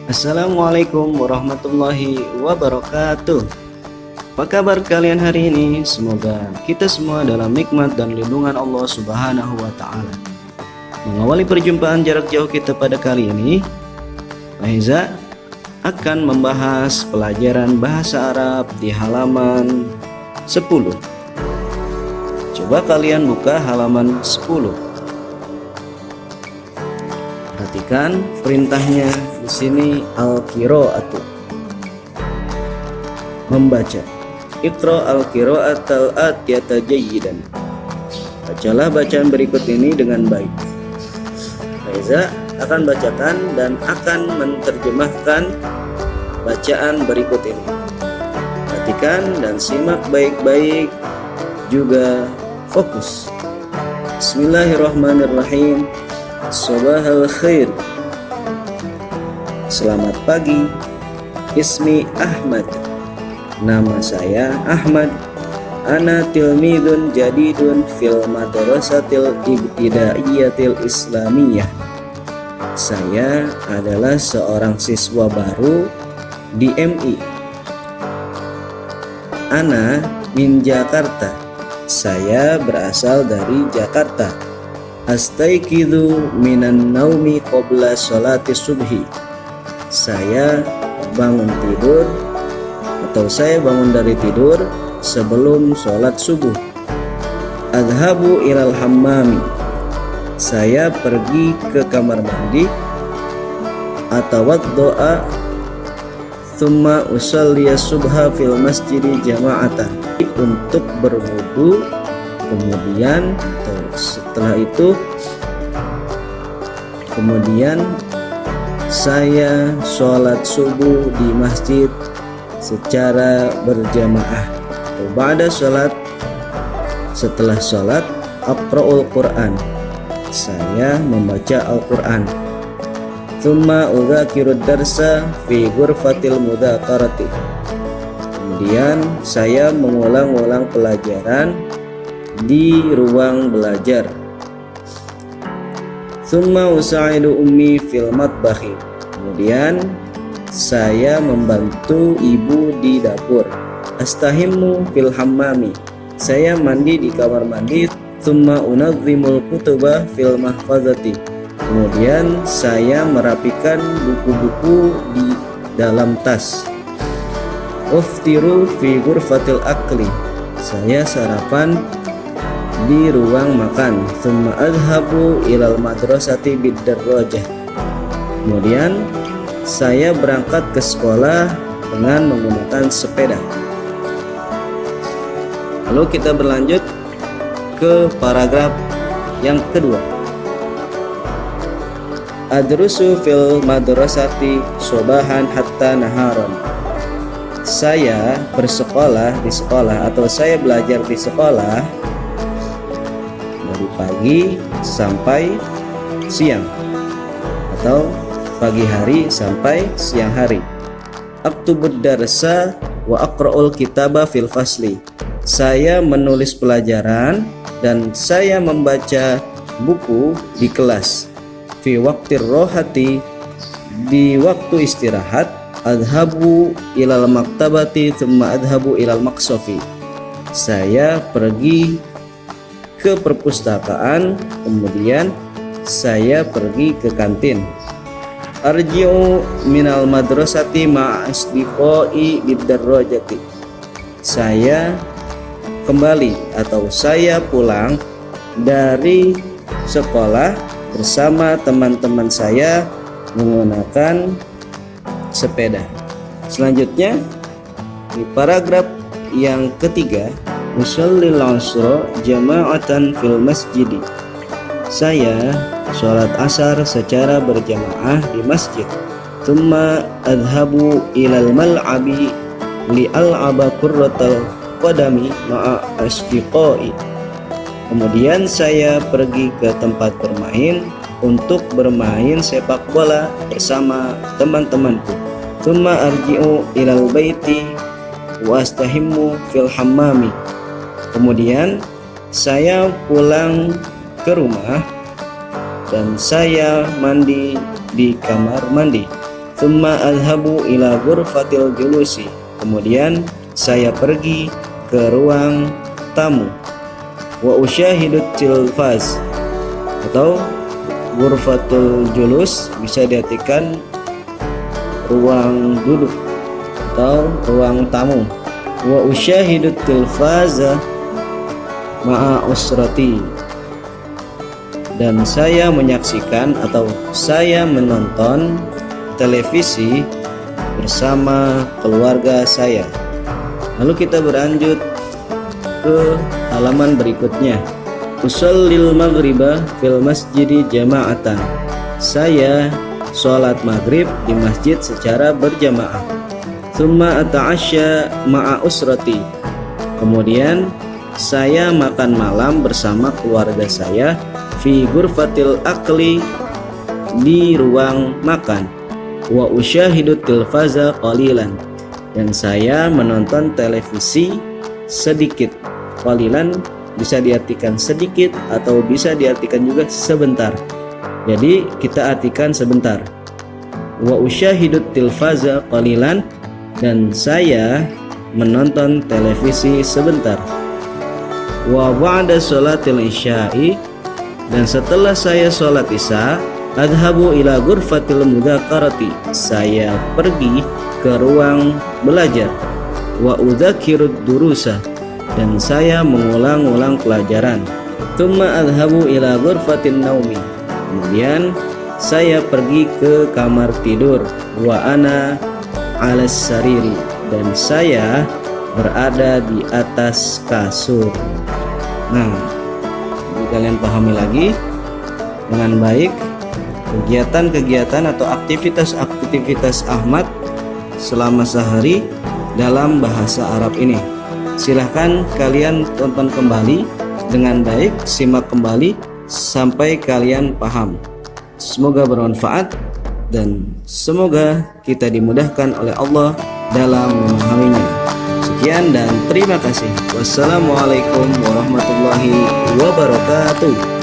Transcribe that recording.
Assalamualaikum warahmatullahi wabarakatuh. Apa kabar kalian hari ini? Semoga kita semua dalam nikmat dan lindungan Allah Subhanahu wa Ta'ala. Mengawali perjumpaan jarak jauh kita pada kali ini, Faiza akan membahas pelajaran bahasa Arab di halaman 10. Coba kalian buka halaman 10. Perhatikan perintahnya di sini, al-qiraatu, membaca. Iqra al-qiraatal atiyata jayyidan. Bacalah bacaan berikut ini dengan baik. Faiza akan bacakan dan akan menerjemahkan bacaan berikut ini. Perhatikan dan simak baik-baik, juga fokus. Bismillahirrahmanirrahim. Sabahal khair. Selamat pagi. Ismi Ahmad. Nama saya Ahmad. Ana tilmidun jadidun fil madrasatil ibtidaiyatil islamiyah. Saya adalah seorang siswa baru di MI. Ana min Jakarta. Saya berasal dari Jakarta. Astaiqidu minan naumi qabla sholati subhi. Saya bangun tidur atau saya bangun dari tidur sebelum sholat subuh. Adhabu ilal hammami. Saya pergi ke kamar mandi. Atawaddo'a thumma usalliya subha fil masjidi jama'atan. Untuk berwudu, kemudian setelah itu saya sholat subuh di masjid secara berjamaah. Ba'da sholat, setelah sholat, aqra'ul Qur'an, saya membaca Al-Quran. Tsumma udzakirud darsa fi ghurfatil mudzakarati. Kemudian saya mengulang-ulang pelajaran di ruang belajar. Tsumma usaidu ummi fil matbakhi. Kemudian saya membantu ibu di dapur. Astahimmu fil hammami. Saya mandi di kamar mandi. Tsumma unadzimul kutuba fil mahfazati. Kemudian saya merapikan buku-buku di dalam tas. Uftiru fi ghurfatil akli. Saya sarapan di ruang makan. Tsumma adhabu ilal madrasati bidarrajah. Kemudian saya berangkat ke sekolah dengan menggunakan sepeda. Lalu kita berlanjut ke paragraf yang kedua. Adrusu fil madrasati sobahan hatta naharon. Saya bersekolah di sekolah atau saya belajar di sekolah dari pagi sampai siang atau pagi hari sampai siang hari. Aktubud darsa wa aqra'ul kitaba fil fasli. Saya menulis pelajaran dan saya membaca buku di kelas. Fi waqtir rohati, di waktu istirahat. Adhabu ilal maktabati thumma adhabu ilal maqsafi. Saya pergi ke perpustakaan, kemudian saya pergi ke kantin. Arji'u minal madrasati ma'asdiqai bidarrajati. Saya kembali atau saya pulang dari sekolah bersama teman-teman saya menggunakan sepeda. Selanjutnya di paragraf yang ketiga, usallil asra jama'atan fil masjidi. Saya sholat asar secara berjamaah di masjid. Tsumma adhabu ilal mal'abi li'al'aba kurratal qadami ma'a asdiqai. Kemudian saya pergi ke tempat bermain untuk bermain sepak bola bersama teman-temanku. Tsumma arji'u ilal baiti wa astahimmu fil hammami. Kemudian saya pulang ke rumah dan saya mandi di kamar mandi. Thumma adhabu ila ghurfatil julusi. Kemudian saya pergi ke ruang tamu. Wa usyahidut tilfaz, atau ghurfatul julus bisa diartikan ruang duduk atau ruang tamu. Wa usyahidut tilfaza ma'a usrati, dan saya menyaksikan atau saya menonton televisi bersama keluarga saya. Lalu kita beranjut ke halaman berikutnya. Usallil maghriba fil masjidi jama'atan. Saya sholat maghrib di masjid secara berjamaah. Tsumma ata'asya ma'a usrati. Kemudian saya makan malam bersama keluarga saya fi ghurfatil akli, di ruang makan. Wa usyahidut tilfaza qalilan, dan saya menonton televisi sedikit. Qalilan bisa diartikan sedikit atau bisa diartikan juga sebentar. Jadi kita artikan sebentar. Wa usyahidut tilfaza qalilan, dan saya menonton televisi sebentar. Wa ba'da sholatil isya'i, dan setelah saya sholat isya, adhabu ila ghurfatil mudzakarati, saya pergi ke ruang belajar. Wa udzakirud durusa, dan saya mengulang-ulang pelajaran. Tsumma adhabu ila ghurfatin naumi, kemudian saya pergi ke kamar tidur. Wa ana 'alas sariri, dan saya berada di atas kasur. Nah, kalian pahami lagi dengan baik kegiatan-kegiatan atau aktivitas-aktivitas Ahmad selama sehari dalam bahasa Arab ini. Silahkan kalian tonton kembali dengan baik, simak kembali sampai kalian paham. Semoga bermanfaat dan semoga kita dimudahkan oleh Allah dalam memahaminya. Sekian dan terima kasih. Wassalamualaikum warahmatullahi wabarakatuh.